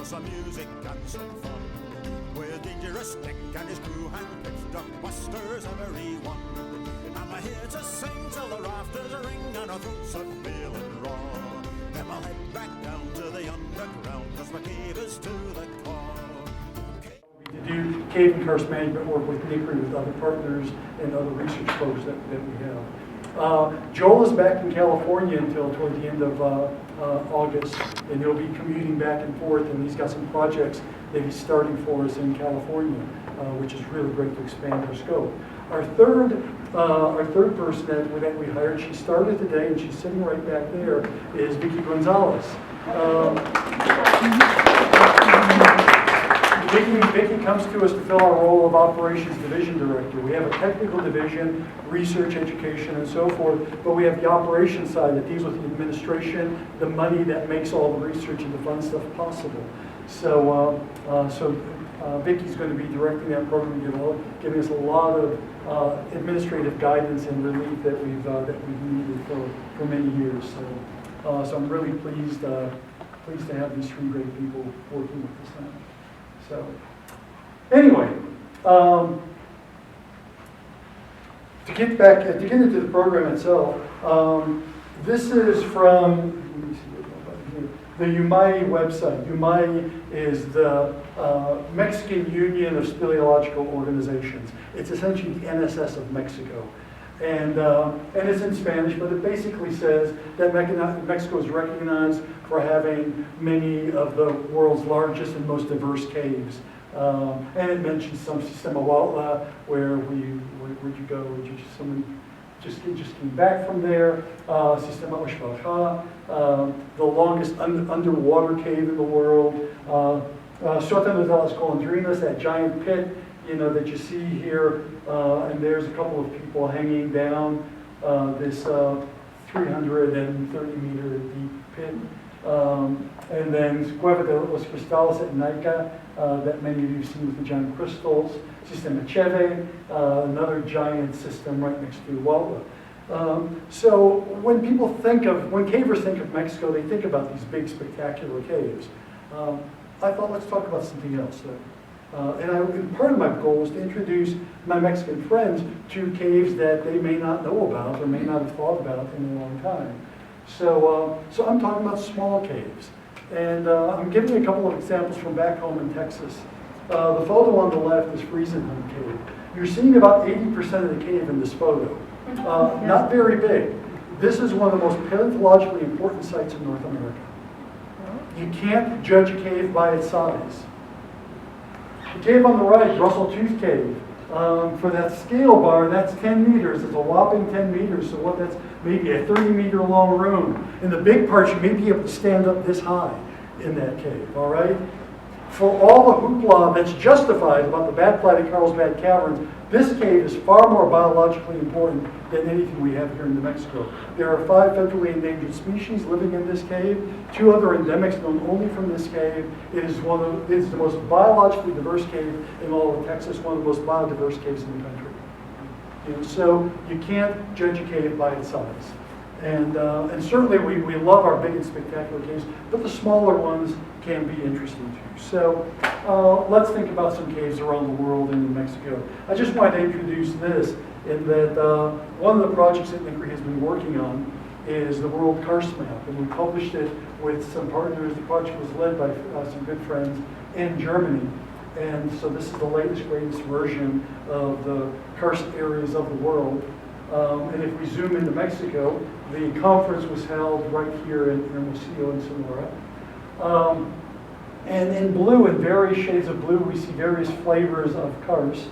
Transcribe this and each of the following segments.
some music and some fun. With Dangerous Dick and his crew hand-picked duckbusters, everyone. And we're here to sing till the rafters ring and our throats are feeling raw. Then we'll head back down to the underground, cause we're cavers to the core. To do cave and karst management work with NICRI, with other partners and other research folks that we have. Joel is back in California until toward the end of August, and he'll be commuting back and forth, and he's got some projects that he's starting for us in California, which is really great to expand our scope. Our third person that we hired, she started today and she's sitting right back there, is Vicky Gonzalez. Vicky comes to us to fill our role of Operations Division Director. We have a technical division, research, education, and so forth, but we have the operations side that deals with the administration, the money that makes all the research and the fun stuff possible. So, Vicky's going to be directing that program, giving us a lot of administrative guidance and relief that we've needed for many years. So I'm really pleased to have these three great people working with us now. So, anyway, to get into the program itself, this is from the UMAI website. UMAI is the Mexican Union of Speleological Organizations. It's essentially the NSS of Mexico. And it's in Spanish, but it basically says that Mexico is recognized for having many of the world's largest and most diverse caves. And it mentions some Sistema Huautla, where'd you go? Someone just came back from there. Sistema Oxbalha, the longest underwater cave in the world. Sótano de las Golondrinas, that giant pit, that you see here, and there's a couple of people hanging down this 330-meter deep pit. And then Cueva de los Cristales at Naica, that many of you have seen with the giant crystals. Sistema Cheve, another giant system right next to Huautla. So when cavers think of Mexico, they think about these big, spectacular caves. I thought, let's talk about something else. And part of my goal was to introduce my Mexican friends to caves that they may not know about or may not have thought about in a long time. So I'm talking about small caves. And I'm giving you a couple of examples from back home in Texas. The photo on the left is Friesenheim Cave. You're seeing about 80% of the cave in this photo. Not very big. This is one of the most paleontologically important sites in North America. You can't judge a cave by its size. The cave on the right, Russell Tooth Cave, for that scale bar, that's 10 meters. It's a whopping 10 meters, so that's maybe a 30-meter long room. In the big parts, you may be able to stand up this high in that cave, all right? For all the hoopla that's justified about the Bad-Plated Carlsbad Caverns, this cave is far more biologically important than anything we have here in New Mexico. There are 5 federally endangered species living in this cave, 2 other endemics known only from this cave. It is the most biologically diverse cave in all of Texas, one of the most biodiverse caves in the country. So you can't judge a cave by its size. And certainly we love our big and spectacular caves, but the smaller ones can be interesting too. So let's think about some caves around the world and in Mexico. I just wanted to introduce this in that one of the projects that NICRI has been working on is the World Karst Map, and we published it with some partners. The project was led by some good friends in Germany. And so this is the latest, greatest version of the karst areas of the world. And if we zoom into Mexico, the conference was held right here in Hermosillo and Sonora. And in blue, in various shades of blue, we see various flavors of karst.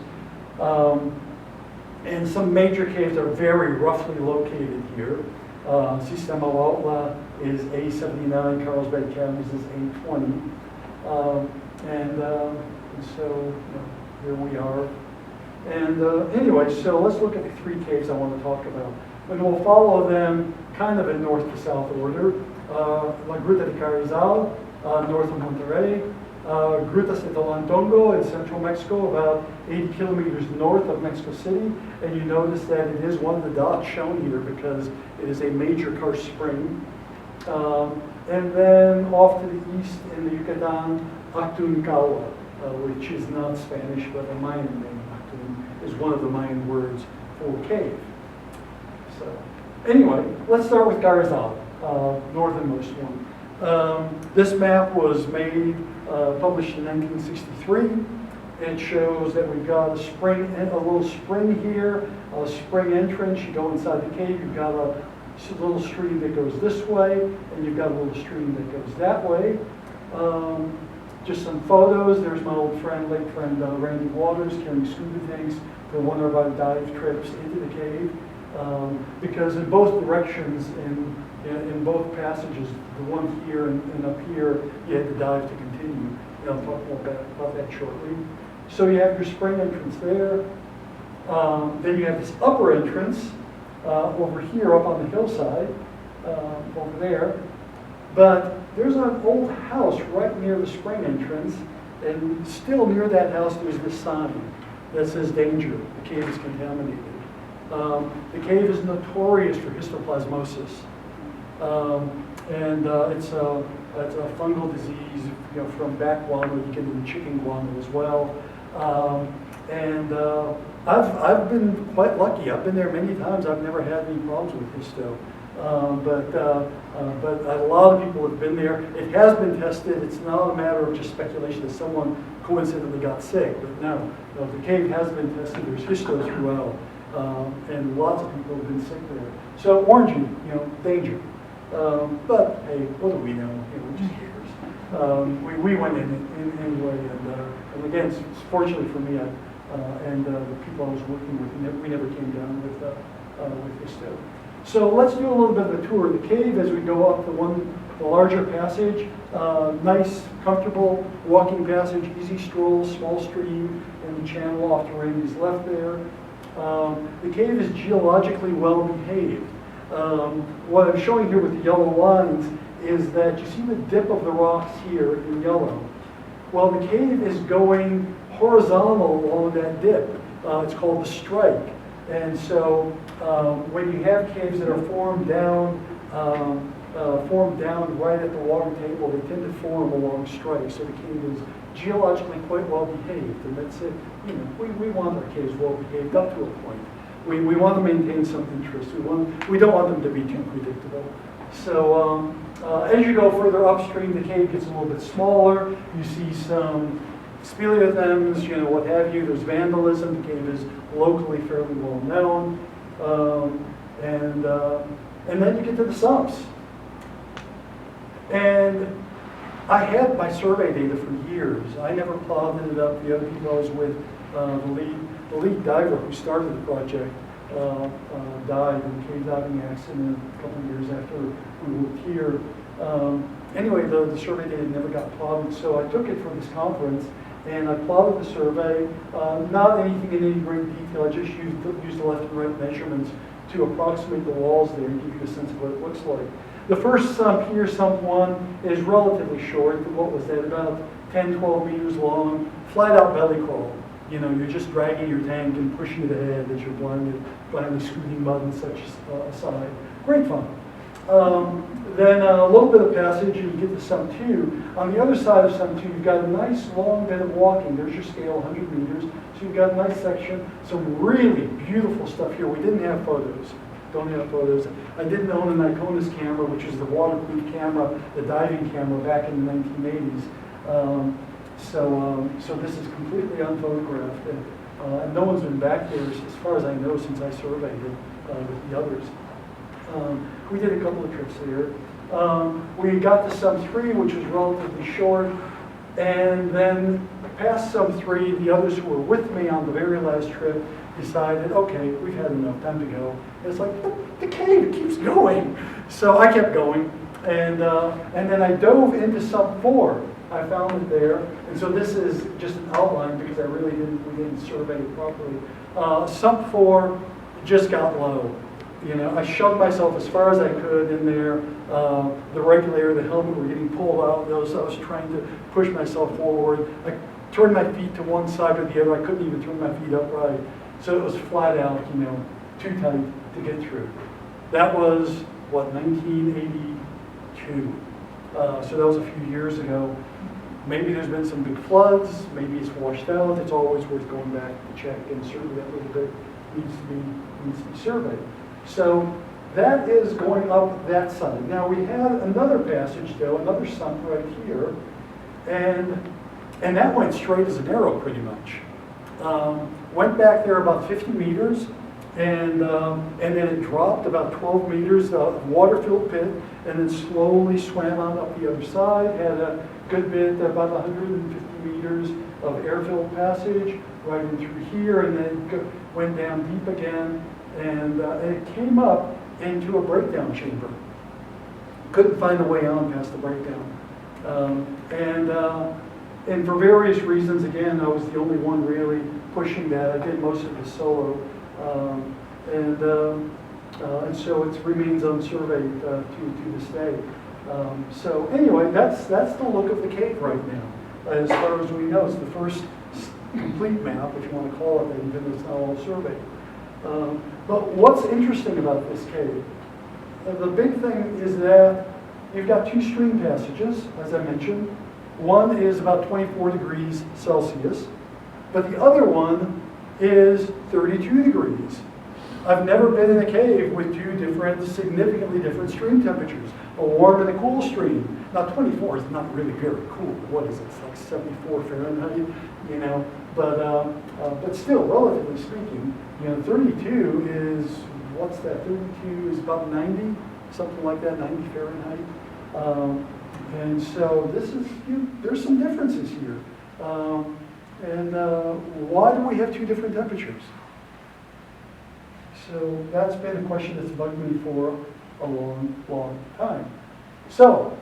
And some major caves are very roughly located here. Sistema Huautla is A79, Carlsbad Caverns is A20. And so here we are. And anyway, so let's look at the 3 caves I want to talk about. And we'll follow them kind of in north to south order. La Gruta de Carrizal, north of Monterrey. Grutas de Tolantongo in central Mexico, about 80 kilometers north of Mexico City. And you notice that it is one of the dots shown here because it is a major karst spring. And then off to the east in the Yucatan, Actuncawa, which is not Spanish, but a Mayan name. Actun is one of the Mayan words for cave. So, anyway, let's start with Garizal, northernmost one. This map was made, published in 1963. It shows that we've got a spring, a little spring here, a spring entrance. You go inside the cave, you've got a little stream that goes this way, and you've got a little stream that goes that way. Just some photos. There's my old friend, late friend Randy Waters, carrying scuba tanks for one of our dive trips into the cave. Because in both directions, in both passages, the one here and up here, you had to dive to continue. And I'll talk more about that shortly. So you have your spring entrance there. Then you have this upper entrance over here, up on the hillside, over there. But there's an old house right near the spring entrance, and still near that house there's this sign that says danger, the cave is contaminated. The cave is notorious for histoplasmosis. It's a fungal disease, from bat guano. You get it in chicken guano as well. I've been quite lucky. I've been there many times. I've never had any problems with histo. But a lot of people have been there. It has been tested. It's not a matter of just speculation that someone coincidentally got sick. But no, the cave has been tested. There's histo throughout, and lots of people have been sick there. So warned you, danger. But hey, what do we know? Just years. We went in anyway, and again, fortunately for me, and the people I was working with, we never came down with histo. So let's do a little bit of a tour of the cave as we go up the larger passage. Nice, comfortable walking passage, easy stroll, small stream, and the channel off to Randy's left there. The cave is geologically well behaved. What I'm showing here with the yellow lines is that you see the dip of the rocks here in yellow. Well, the cave is going horizontal along that dip. It's called the strike. And so when you have caves that are formed down right at the water table, they tend to form along strikes. So the cave is geologically quite well behaved, and that's it. We want our caves well behaved up to a point. We want to maintain some interest. We don't want them to be too predictable. So as you go further upstream, the cave gets a little bit smaller. You see some speleothems, what have you. There's vandalism. The cave is locally fairly well known. And then you get to the sumps. And I had my survey data for years. I never plotted it up. The other people I was with, the lead diver who started the project died in a cave diving accident a couple of years after we moved here. Anyway, the survey data never got plotted, so I took it for this conference and I plotted the survey. Not anything in any great detail. I just used the left and right measurements to approximate the walls there and give you a sense of what it looks like. The first sump here, sump 1, is relatively short. What was that? About 10, 12 meters long, flat out belly crawl. You're just dragging your tank and pushing it ahead as you're blindly scooting mud and such aside. Great fun. Then a little bit of passage, you get to sump 2. On the other side of sump 2, you've got a nice long bit of walking. There's your scale, 100 meters. So you've got a nice section. Some really beautiful stuff here. We didn't have photos. Don't have photos. I didn't own an Iconis camera, which is the waterproof camera, the diving camera back in the 1980s. So this is completely unphotographed, and no one's been back there, as far as I know, since I surveyed it with the others. We did a couple of trips there. We got to sump 3, which was relatively short, and then past sump 3, the others who were with me on the very last trip decided, okay, we've had enough, time to go. And it's like, the cave keeps going. So I kept going, and then I dove into sump 4. I found it there, and so this is just an outline because we didn't survey it properly. Sump 4 just got low. I shoved myself as far as I could in there. The regulator, the helmet were getting pulled out. I was trying to push myself forward. I turned my feet to one side or the other. I couldn't even turn my feet upright. So it was flat out, too tight to get through. That was, 1982. So that was a few years ago. Maybe there's been some big floods, maybe it's washed out. It's always worth going back to check, and certainly that little bit needs to be surveyed. So that is going up that side. Now we had another passage though, another sump right here, and that went straight as an arrow pretty much. Went back there about 50 meters, and then it dropped about 12 meters, water-filled pit, and then slowly swam on up the other side, had a good bit, about 150 meters of air-filled passage, right in through here, and then went down deep again, and it came up into a breakdown chamber. Couldn't find a way on past the breakdown. And for various reasons, again, I was the only one really pushing that. I did most of it solo. And so it remains unsurveyed to this day. So anyway, that's the look of the cave right now. As far as we know, it's the first complete map, if you want to call it that, even though it's not all surveyed. But what's interesting about this cave? The big thing is that you've got two stream passages, as I mentioned. One is about 24 degrees Celsius, but the other one is 32 degrees. I've never been in a cave with two different, significantly different stream temperatures. A warm and a cool stream. Now 24 is not really very cool. What is it? It's like 74 Fahrenheit, you know. But still, relatively speaking, you know, 32 is, what's that? 32 is about 90, something like that, 90 Fahrenheit. And so this is, there's some differences here. Why do we have two different temperatures? So that's been a question that's bugged me for a long, long time. So,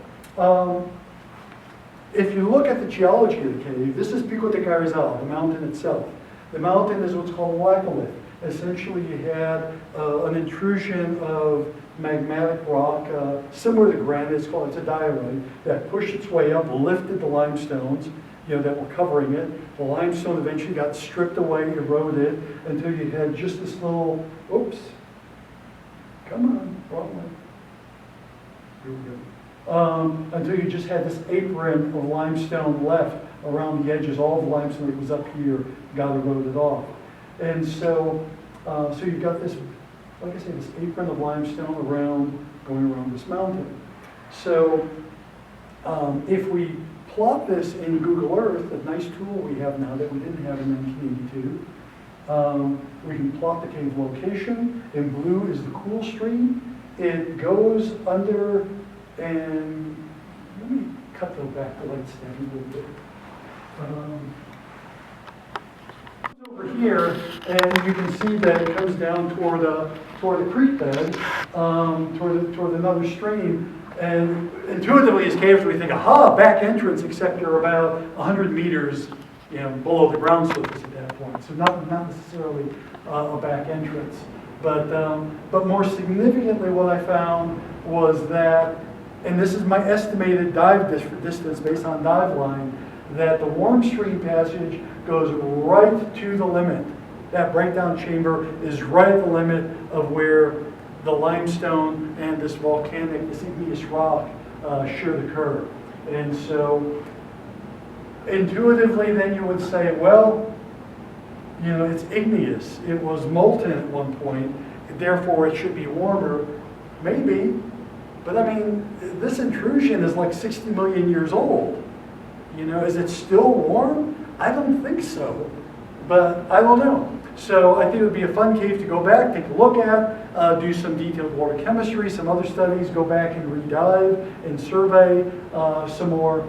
if you look at the geology of the cave, this is Pico de Carrizal, the mountain itself. The mountain is what's called a wacholith. Essentially, you had an intrusion of magmatic rock, similar to granite. It's a diorite that pushed its way up, lifted the limestones, you know, that were covering it. The limestone eventually got stripped away, eroded, until you had just this little, oops, come on, wrong way. Here we go. Until you just had this apron of limestone left around the edges. All the limestone that was up here got eroded off. And so, so you've got this, like I say, this apron of limestone going around this mountain. So, if we plot this in Google Earth, a nice tool we have now that we didn't have in 1982, we can plot the cave location. In blue is the cool stream. It goes under, and let me cut back the light stand a little bit. Over here, and you can see that it comes down toward the creek bed, toward another stream. And intuitively, as cavers, we think, aha, back entrance, except you're about 100 meters, you know, below the ground surface at that point. So not necessarily a back entrance. But more significantly, what I found was that, and this is my estimated dive distance based on dive line, that the warm stream passage goes right to the limit. That breakdown chamber is right at the limit of where the limestone and this volcanic, this igneous rock should occur. And so intuitively then you would say, well, you know, it's igneous. It was molten at one point, therefore it should be warmer. Maybe, but I mean, this intrusion is like 60 million years old. You know, is it still warm? I don't think so, but I don't know. So I think it would be a fun cave to go back, take a look at, do some detailed water chemistry, some other studies, go back and re-dive and survey some more,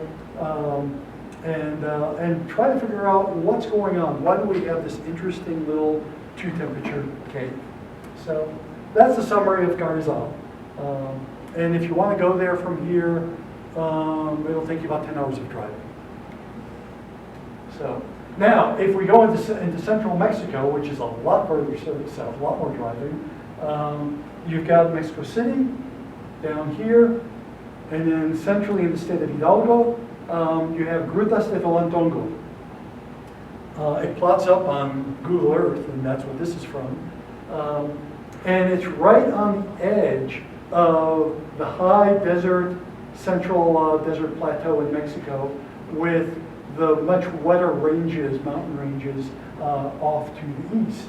and try to figure out what's going on. Why do we have this interesting little two-temperature cave? So that's the summary of Carrizal. And if you want to go there from here, it'll take you about 10 hours of driving. So now, if we go into central Mexico, which is a lot further south, a lot more driving, you've got Mexico City down here, and then centrally in the state of Hidalgo, you have Grutas de Tolantongo. It plots up on Google Earth, and that's what this is from. And it's right on the edge of the high desert, central desert plateau in Mexico, with the much wetter ranges, mountain ranges, off to the east.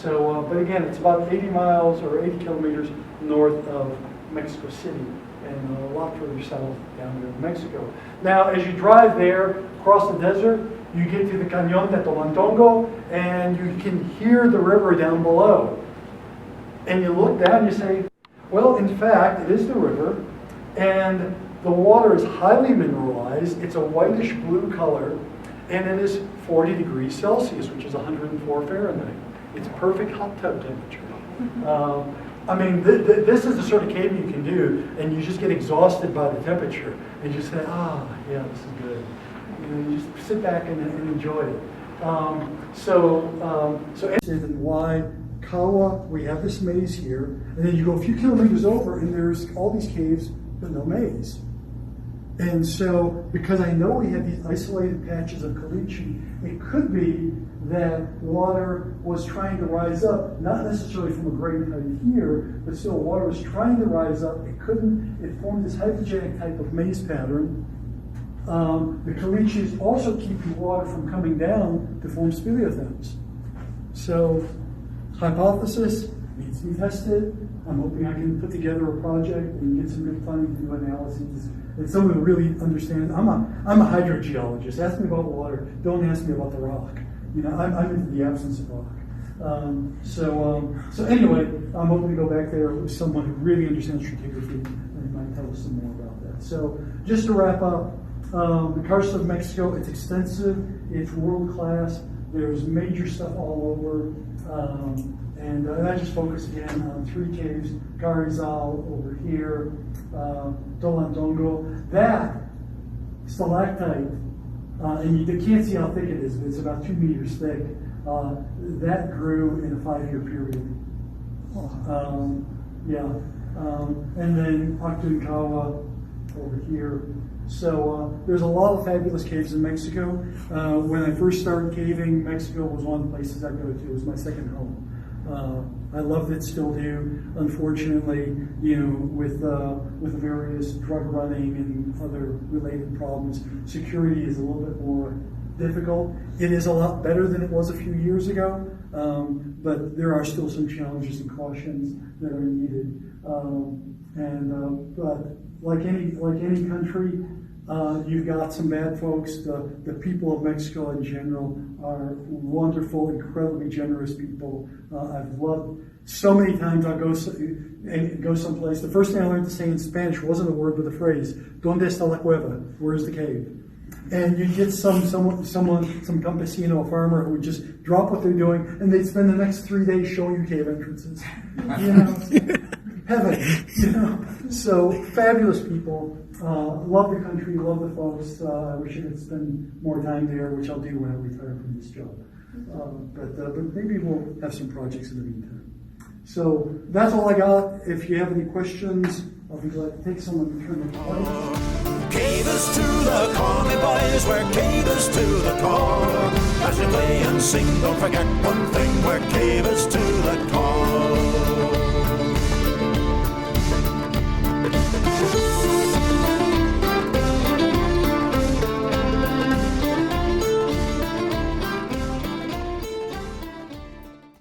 So, but again, it's about 80 miles or 80 kilometers north of Mexico City and a lot further south down there in Mexico. Now, as you drive there across the desert, you get to the Cañón de Tolantongo and you can hear the river down below. And you look down and you say, well, in fact, it is the river, and the water is highly mineralized. It's a whitish blue color, and it is 40 degrees Celsius, which is 104 Fahrenheit. It's perfect hot tub temperature. I mean, this is the sort of caving you can do, and you just get exhausted by the temperature, and you say, yeah, this is good. You know, you just sit back and enjoy it. So and why Kawa, we have this maze here, and then you go a few kilometers over, and there's all these caves, but no maze. And so, because I know we have these isolated patches of caliche, it could be that water was trying to rise up, not necessarily from a great height here, but still water was trying to rise up. It couldn't, it formed this hypogenic type of maze pattern. The caliches also keep the water from coming down to form speleothems. So, hypothesis needs to be tested. I'm hoping I can put together a project and get some good funding to do analyses. And someone who really understands. I'm a hydrogeologist. Ask me about water. Don't ask me about the rock. You know, I'm into the absence of rock. So anyway, I'm hoping to go back there with someone who really understands stratigraphy and might tell us some more about that. So just to wrap up, the coast of Mexico, it's extensive, it's world class. There's major stuff all over. And I just focus again on three caves, Garizal over here, Tolantongo. That stalactite, and you can't see how thick it is, but it's about 2 meters thick. That grew in a 5-year period. And then Octuncawa over here. So there's a lot of fabulous caves in Mexico. When I first started caving, Mexico was one of the places I go to. It was my second home. I loved it, still do. Unfortunately, you know, with the various drug running and other related problems, security is a little bit more difficult. It is a lot better than it was a few years ago, but there are still some challenges and cautions that are needed. But like any country, you've got some bad folks. The people of Mexico in general are wonderful, incredibly generous people. I've loved so many times I'll go someplace. The first thing I learned to say in Spanish wasn't a word but a phrase. ¿Dónde está la cueva? Where's the cave? And you get some campesino, a farmer, who would just drop what they're doing, and they'd spend the next 3 days showing you cave entrances. You know, heaven. You know, so fabulous people. Love the country, love the folks. I wish I could spend more time there, which I'll do when I retire from this job. But maybe we'll have some projects in the meantime. So that's all I got. If you have any questions, I'll be glad to take some and turn them on. Cavers to the core, me boys, we're cavers to the core. As we play and sing, don't forget one thing, we're cavers to the core.